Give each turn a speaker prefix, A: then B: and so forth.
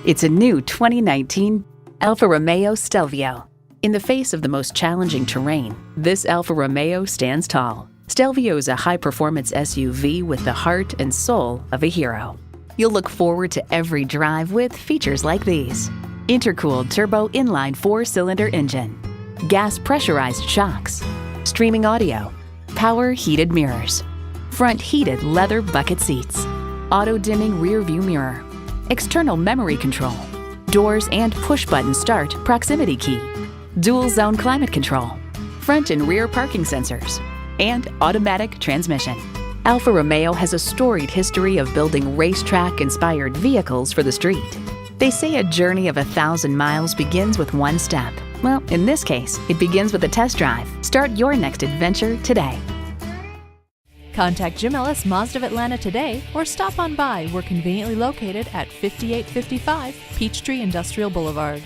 A: It's a new 2019 Alfa Romeo Stelvio. In the face of the most challenging terrain, this Alfa Romeo stands tall. Stelvio is a high-performance SUV with the heart and soul of a hero. You'll look forward to every drive with features like these: intercooled turbo inline 4-cylinder engine, gas pressurized shocks, streaming audio, power heated mirrors, front heated leather bucket seats, auto-dimming rear view mirror, external memory control, doors and push-button start proximity key, dual zone climate control, front and rear parking sensors, and automatic transmission. Alfa Romeo has a storied history of building racetrack-inspired vehicles for the street. They say a journey of 1,000 miles begins with one step. Well, in this case, it begins with a test drive. Start your next adventure today.
B: Contact Jim Ellis Mazda of Atlanta today or stop on by. We're conveniently located at 5855 Peachtree Industrial Boulevard.